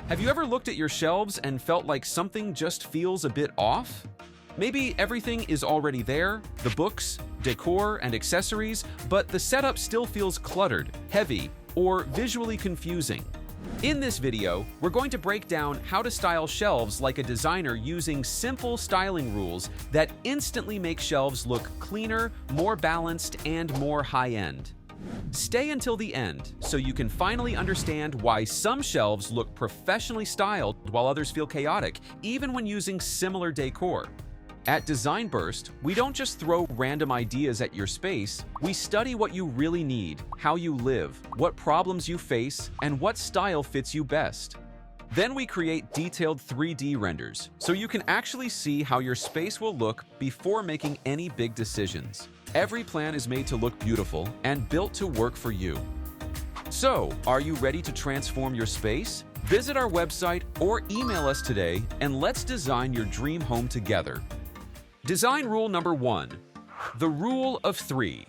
Have you ever looked at your shelves and felt like something just feels a bit off? Maybe everything is already there, the books, decor, and accessories, but the setup still feels cluttered, heavy, or visually confusing. In this video, we're going to break down how to style shelves like a designer using simple styling rules that instantly make shelves look cleaner, more balanced, and more high-end. Stay until the end so you can finally understand why some shelves look professionally styled while others feel chaotic, even when using similar decor. At Design Burst, we don't just throw random ideas at your space, we study what you really need, how you live, what problems you face, and what style fits you best. Then we create detailed 3D renders, so you can actually see how your space will look before making any big decisions. Every plan is made to look beautiful and built to work for you. So, are you ready to transform your space? Visit our website or email us today and let's design your dream home together. Design rule number 1. The rule of 3.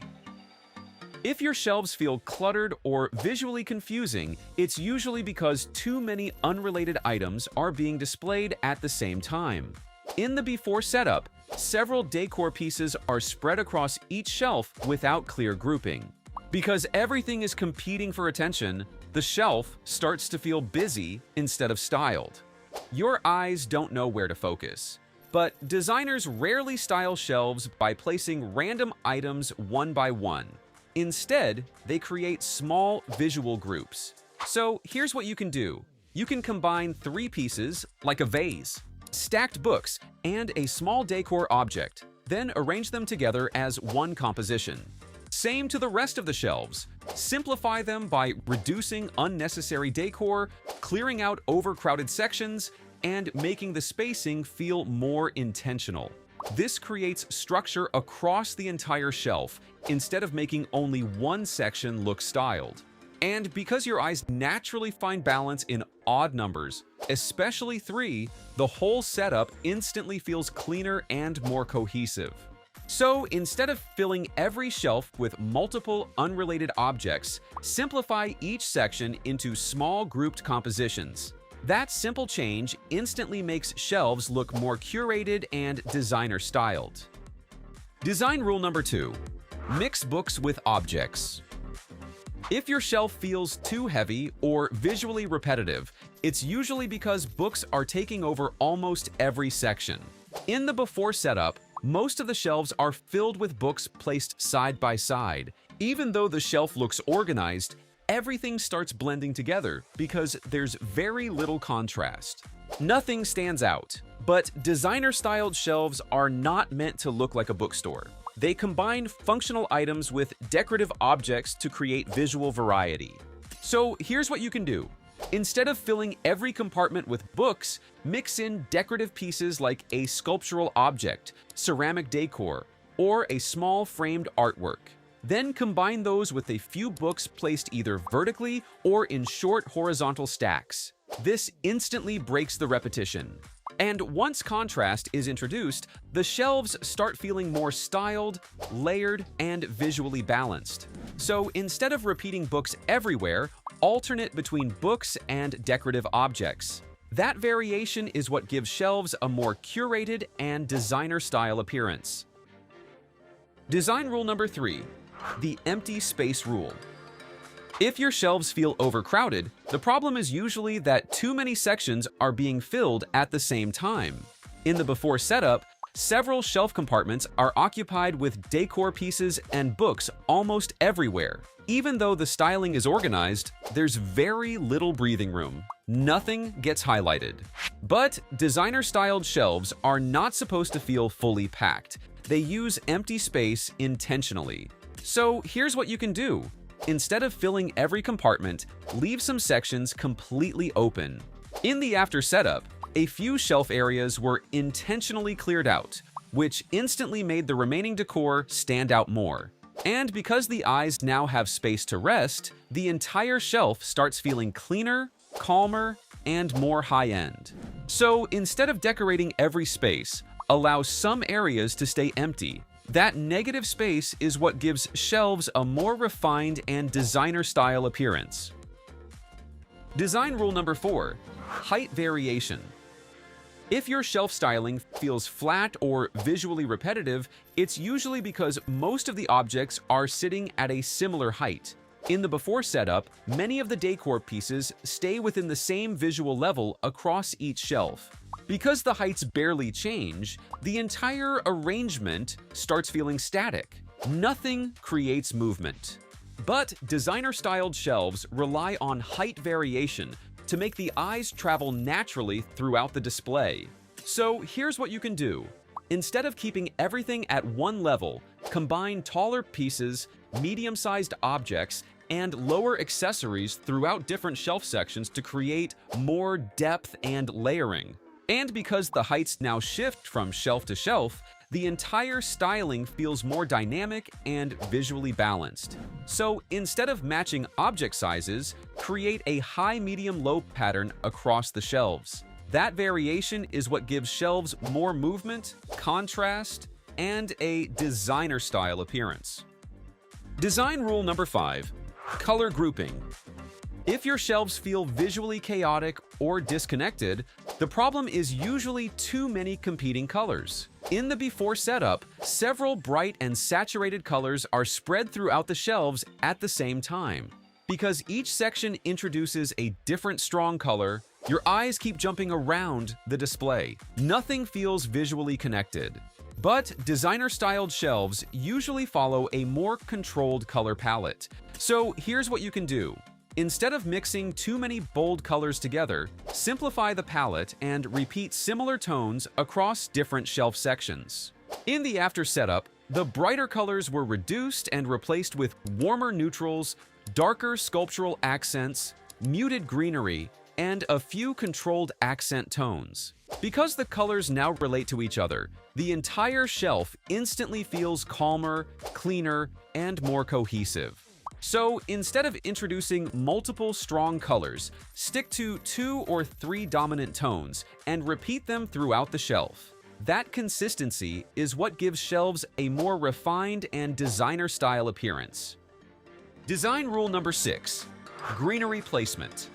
If your shelves feel cluttered or visually confusing, it's usually because too many unrelated items are being displayed at the same time. In the before setup, several decor pieces are spread across each shelf without clear grouping. Because everything is competing for attention, the shelf starts to feel busy instead of styled. Your eyes don't know where to focus. But designers rarely style shelves by placing random items one by one. Instead, they create small visual groups. So here's what you can do. You can combine 3 pieces, like a vase, stacked books, and a small decor object, then arrange them together as one composition. Same to the rest of the shelves. Simplify them by reducing unnecessary decor, clearing out overcrowded sections, and making the spacing feel more intentional. This creates structure across the entire shelf instead of making only one section look styled. And because your eyes naturally find balance in odd numbers, especially 3, the whole setup instantly feels cleaner and more cohesive. So instead of filling every shelf with multiple unrelated objects, simplify each section into small grouped compositions. That simple change instantly makes shelves look more curated and designer-styled. Design rule number 2. Mix books with objects. If your shelf feels too heavy or visually repetitive, it's usually because books are taking over almost every section. In the before setup, most of the shelves are filled with books placed side by side. Even though the shelf looks organized, everything starts blending together because there's very little contrast. Nothing stands out, but designer-styled shelves are not meant to look like a bookstore. They combine functional items with decorative objects to create visual variety. So here's what you can do. Instead of filling every compartment with books, mix in decorative pieces like a sculptural object, ceramic decor, or a small framed artwork. Then combine those with a few books placed either vertically or in short horizontal stacks. This instantly breaks the repetition. And once contrast is introduced, the shelves start feeling more styled, layered, and visually balanced. So instead of repeating books everywhere, alternate between books and decorative objects. That variation is what gives shelves a more curated and designer-style appearance. Design rule number 3. The empty space rule. If your shelves feel overcrowded, the problem is usually that too many sections are being filled at the same time. In the before setup, several shelf compartments are occupied with decor pieces and books almost everywhere. Even though the styling is organized, there's very little breathing room. Nothing gets highlighted. But designer-styled shelves are not supposed to feel fully packed. They use empty space intentionally. So here's what you can do. Instead of filling every compartment, leave some sections completely open. In the after setup, a few shelf areas were intentionally cleared out, which instantly made the remaining decor stand out more. And because the eyes now have space to rest, the entire shelf starts feeling cleaner, calmer, and more high-end. So instead of decorating every space, allow some areas to stay empty. That negative space is what gives shelves a more refined and designer-style appearance. Design rule number 4, height variation. If your shelf styling feels flat or visually repetitive, it's usually because most of the objects are sitting at a similar height. In the before setup, many of the decor pieces stay within the same visual level across each shelf. Because the heights barely change, the entire arrangement starts feeling static. Nothing creates movement. But designer-styled shelves rely on height variation to make the eyes travel naturally throughout the display. So here's what you can do. Instead of keeping everything at one level, combine taller pieces, medium-sized objects, and lower accessories throughout different shelf sections to create more depth and layering. And because the heights now shift from shelf to shelf, the entire styling feels more dynamic and visually balanced. So instead of matching object sizes, create a high, medium, low pattern across the shelves. That variation is what gives shelves more movement, contrast, and a designer-style appearance. Design rule number 5, color grouping. If your shelves feel visually chaotic or disconnected, the problem is usually too many competing colors. In the before setup, several bright and saturated colors are spread throughout the shelves at the same time. Because each section introduces a different strong color, your eyes keep jumping around the display. Nothing feels visually connected. But designer-styled shelves usually follow a more controlled color palette. So here's what you can do. Instead of mixing too many bold colors together, simplify the palette and repeat similar tones across different shelf sections. In the after setup, the brighter colors were reduced and replaced with warmer neutrals, darker sculptural accents, muted greenery, and a few controlled accent tones. Because the colors now relate to each other, the entire shelf instantly feels calmer, cleaner, and more cohesive. So instead of introducing multiple strong colors, stick to 2 or 3 dominant tones and repeat them throughout the shelf. That consistency is what gives shelves a more refined and designer-style appearance. Design rule number 6, greenery placement.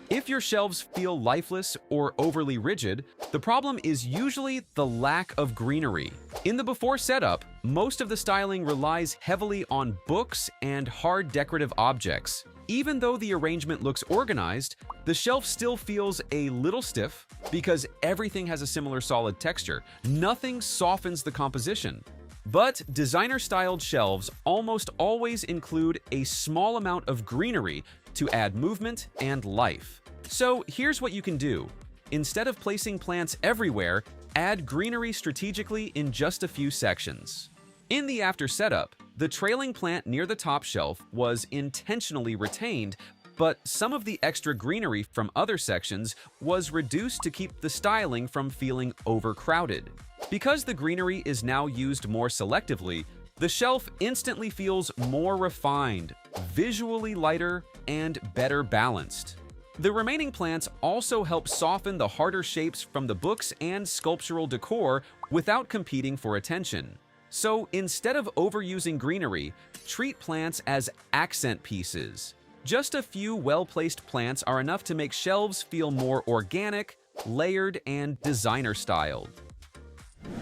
If your shelves feel lifeless or overly rigid, the problem is usually the lack of greenery. In the before setup, most of the styling relies heavily on books and hard decorative objects. Even though the arrangement looks organized, the shelf still feels a little stiff because everything has a similar solid texture. Nothing softens the composition. But designer-styled shelves almost always include a small amount of greenery to add movement and life. So here's what you can do. Instead of placing plants everywhere, add greenery strategically in just a few sections. In the after setup, the trailing plant near the top shelf was intentionally retained, but some of the extra greenery from other sections was reduced to keep the styling from feeling overcrowded. Because the greenery is now used more selectively, the shelf instantly feels more refined, visually lighter, and better balanced. The remaining plants also help soften the harder shapes from the books and sculptural decor without competing for attention. So instead of overusing greenery, treat plants as accent pieces. Just a few well-placed plants are enough to make shelves feel more organic, layered, and designer-styled.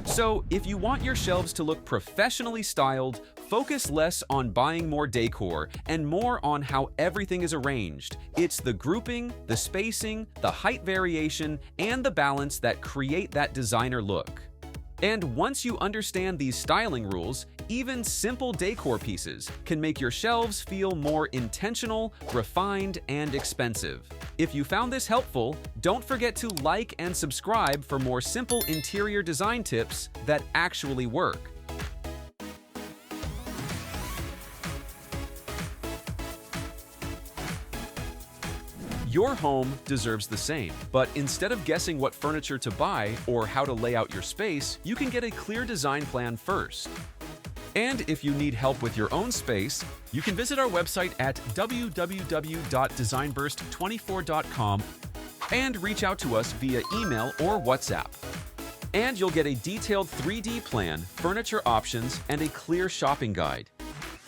So if you want your shelves to look professionally styled, focus less on buying more decor and more on how everything is arranged. It's the grouping, the spacing, the height variation, and the balance that create that designer look. And once you understand these styling rules, even simple decor pieces can make your shelves feel more intentional, refined, and expensive. If you found this helpful, don't forget to like and subscribe for more simple interior design tips that actually work. Your home deserves the same, but instead of guessing what furniture to buy or how to lay out your space, you can get a clear design plan first. And if you need help with your own space, you can visit our website at www.designburst24.com and reach out to us via email or WhatsApp. And you'll get a detailed 3D plan, furniture options, and a clear shopping guide.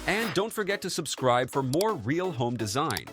And don't forget to subscribe for more real home design.